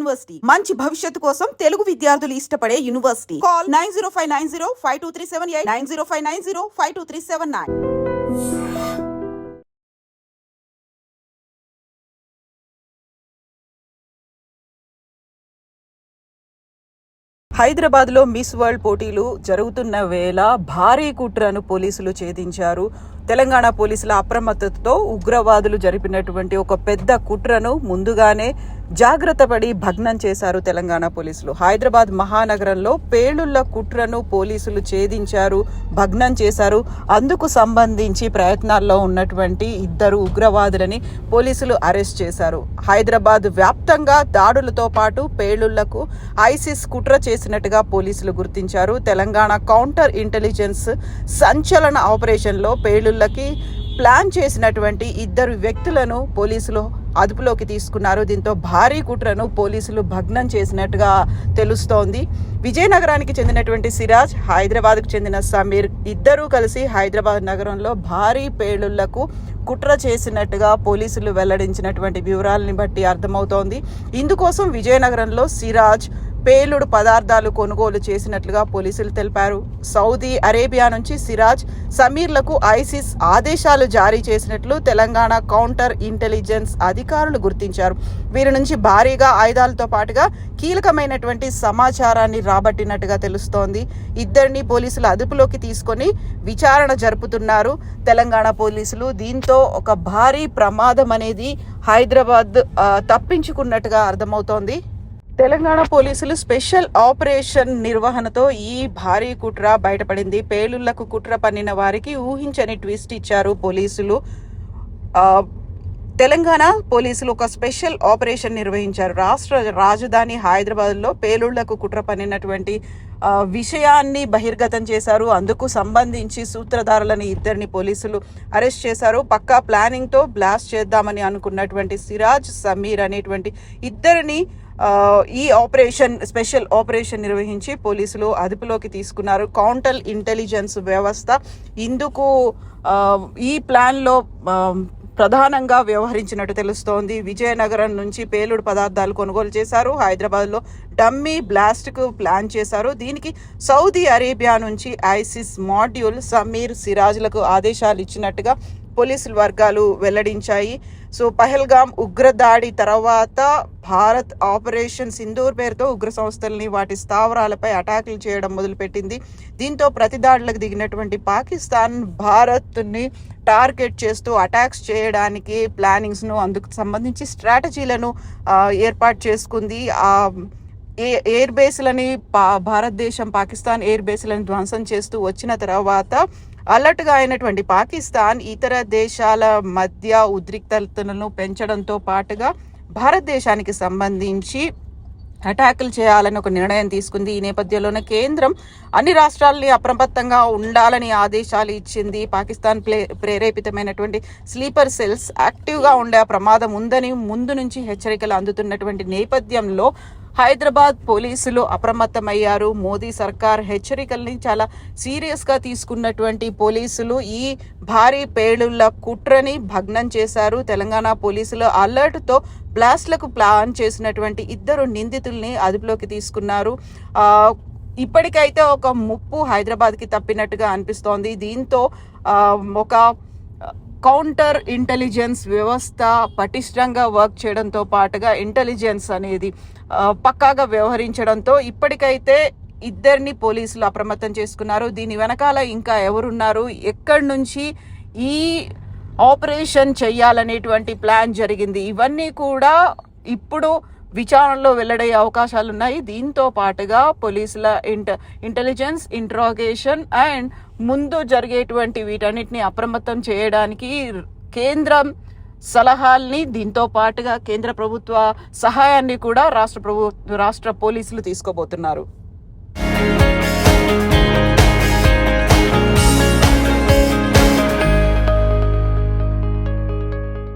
University మంచి భవిష్యత్తు కోసం తెలుగు విద్యార్థులు ఇష్టపడే యూనివర్సిటీ. కాల్ 9059052378 9059052379. హైదరాబాద్లో మిస్ వరల్డ్ పోటీలు జరుగుతున్న వేళ భారీ కుట్రను పోలీసులు ఛేదించారు. తెలంగాణ పోలీసుల అప్రమత్తతతో ఉగ్రవాదులు జరిపినటువంటి ఒక పెద్ద కుట్రను ముందుగానే జాగ్రత్త పడి భగ్నం చేశారు తెలంగాణ పోలీసులు. హైదరాబాద్ మహానగరంలో పేలుళ్ల కుట్రను పోలీసులు ఛేదించారు, భగ్నం చేశారు. అందుకు సంబంధించి ప్రయత్నాల్లో ఉన్నటువంటి 2 ఉగ్రవాదులని పోలీసులు అరెస్ట్ చేశారు. హైదరాబాద్ వ్యాప్తంగా దాడులతో పాటు పేలుళ్లకు ఐసిస్ కుట్ర చేసినట్టుగా పోలీసులు గుర్తించారు. తెలంగాణ కౌంటర్ ఇంటెలిజెన్స్ సంచలన ఆపరేషన్లో పేలుళ్లకి ప్లాన్ చేసినటువంటి 2 వ్యక్తులను పోలీసులు అదుపులోకి తీసుకున్నారు. దీంతో భారీ కుట్రను పోలీసులు భగ్నం చేసినట్టుగా తెలుస్తోంది. విజయనగరానికి చెందినటువంటి సిరాజ్, హైదరాబాద్కు చెందిన సమీర్ ఇద్దరూ కలిసి హైదరాబాద్ నగరంలో భారీ పేలుళ్లకు కుట్ర చేసినట్టుగా పోలీసులు వెల్లడించినటువంటి వివరాలని బట్టి అర్థమవుతోంది. ఇందుకోసం విజయనగరంలో సిరాజ్ పేలుడు పదార్థాలు కొనుగోలు చేసినట్లుగా పోలీసులు తెలిపారు. సౌదీ అరేబియా నుంచి సిరాజ్, సమీర్లకు ఐసిస్ ఆదేశాలు జారీ చేసినట్లు తెలంగాణ కౌంటర్ ఇంటెలిజెన్స్ అధికారులు గుర్తించారు. వీరి నుంచి భారీగా ఆయుధాలతో పాటుగా కీలకమైనటువంటి సమాచారాన్ని రాబట్టినట్టుగా తెలుస్తోంది. 2 పోలీసులు అదుపులోకి తీసుకొని విచారణ జరుపుతున్నారు తెలంగాణ పోలీసులు. దీంతో ఒక భారీ ప్రమాదం అనేది హైదరాబాద్ తప్పించుకున్నట్టుగా అర్థమవుతోంది. తెలంగాణ పోలీసులు స్పెషల్ ఆపరేషన్ నిర్వహణతో ఈ భారీ కుట్ర బయటపడింది. పేలుళ్లకు కుట్ర పన్నిన వారికి ఊహించని ట్విస్ట్ ఇచ్చారు పోలీసులు. తెలంగాణ పోలీసులు ఒక స్పెషల్ ఆపరేషన్ నిర్వహించారు. రాష్ట్ర రాజధాని హైదరాబాద్లో పేలుళ్లకు కుట్ర పన్నినటువంటి విషయాన్ని బహిర్గతం చేశారు. అందుకు సంబంధించి సూత్రధారులని 2 పోలీసులు అరెస్ట్ చేశారు. పక్కా ప్లానింగ్తో బ్లాస్ట్ చేద్దామని అనుకున్నటువంటి సిరాజ్, సమీర్ అనేటువంటి 2 ఈ స్పెషల్ ఆపరేషన్ నిర్వహించి పోలీసులు అదుపులోకి తీసుకున్నారు. కౌంటర్ ఇంటెలిజెన్స్ వ్యవస్థ ఇందుకు ఈ ప్లాన్లో ప్రధానంగా వ్యవహరించినట్టు తెలుస్తోంది. విజయనగరం నుంచి పేలుడు పదార్థాలు కొనుగోలు చేశారు. హైదరాబాద్లో డమ్మీ బ్లాస్ట్కు ప్లాన్ చేశారు. దీనికి సౌదీ అరేబియా నుంచి ఐసిస్ మాడ్యూల్ సమీర్, సిరాజ్లకు ఆదేశాలు ఇచ్చినట్టుగా పోలీసుల వర్గాలు వెల్లడించాయి. సో పహల్గాం ఉగ్రదాడి తర్వాత భారత్ ఆపరేషన్ సింధూర్ పేరుతో ఉగ్ర సంస్థల్ని వాటి స్థావరాలపై అటాకులు చేయడం మొదలుపెట్టింది. దీంతో ప్రతిదాడులకు దిగినటువంటి పాకిస్తాన్ భారత్ని టార్గెట్ చేస్తూ అటాక్స్ చేయడానికి ప్లానింగ్స్ను, అందుకు సంబంధించి స్ట్రాటజీలను ఏర్పాటు చేసుకుంది. ఎయిర్ బేస్లని భారతదేశం పాకిస్తాన్ ఎయిర్ బేస్లను ధ్వంసం చేస్తూ వచ్చిన తర్వాత అలర్ట్గా అయినటువంటి పాకిస్తాన్ ఇతర దేశాల మధ్య ఉద్రిక్తతలను పెంచడంతో పాటుగా భారతదేశానికి సంబంధించి అటాకులు చేయాలని ఒక నిర్ణయం తీసుకుంది. ఈ నేపథ్యంలోనే కేంద్రం అన్ని రాష్ట్రాలని అప్రమత్తంగా ఉండాలని ఆదేశాలు ఇచ్చింది. పాకిస్తాన్ ప్రేరేపితమైనటువంటి స్లీపర్ సెల్స్ యాక్టివ్గా ఉండే ప్రమాదం ఉందని ముందు నుంచి హెచ్చరికలు అందుతున్నటువంటి నేపథ్యంలో హైదరాబాద్ పోలీసులు అప్రమత్తమయ్యారు. మోదీ సర్కార్ హెచ్చరికల్ని చాలా సీరియస్గా తీసుకున్నటువంటి పోలీసులు ఈ భారీ పేలుళ్ల కుట్రని భగ్నం చేశారు. తెలంగాణ పోలీసులు అలర్ట్తో బ్లాస్ట్లకు ప్లాన్ చేసినటువంటి 2 నిందితుల్ని అదుపులోకి తీసుకున్నారు. ఇప్పటికైతే ఒక ముప్పు హైదరాబాద్కి తప్పినట్టుగా అనిపిస్తోంది. దీంతో ఒక కౌంటర్ ఇంటెలిజెన్స్ వ్యవస్థ పటిష్టంగా వర్క్ చేయడంతో పాటుగా ఇంటెలిజెన్స్ అనేది పక్కాగా వ్యవహరించడంతో ఇప్పటికైతే 2 పోలీసులు అప్రమత్తం చేసుకున్నారు. దీని వెనకాల ఇంకా ఎవరున్నారు, ఎక్కడి నుంచి ఈ ఆపరేషన్ చెయ్యాలనేటువంటి ప్లాన్ జరిగింది, ఇవన్నీ కూడా ఇప్పుడు విచారణలో వెల్లడయ్యే అవకాశాలు ఉన్నాయి. దీంతో పాటుగా పోలీసుల ఇంటెలిజెన్స్, ఇంట్రాగేషన్ అండ్ ముందు జరిగేటువంటి వీటన్నిటిని అప్రమత్తం చేయడానికి కేంద్రం సలహాల్ని, దీంతో పాటుగా కేంద్ర ప్రభుత్వ సహాయాన్ని కూడా రాష్ట్ర పోలీసులు తీసుకోబోతున్నారు.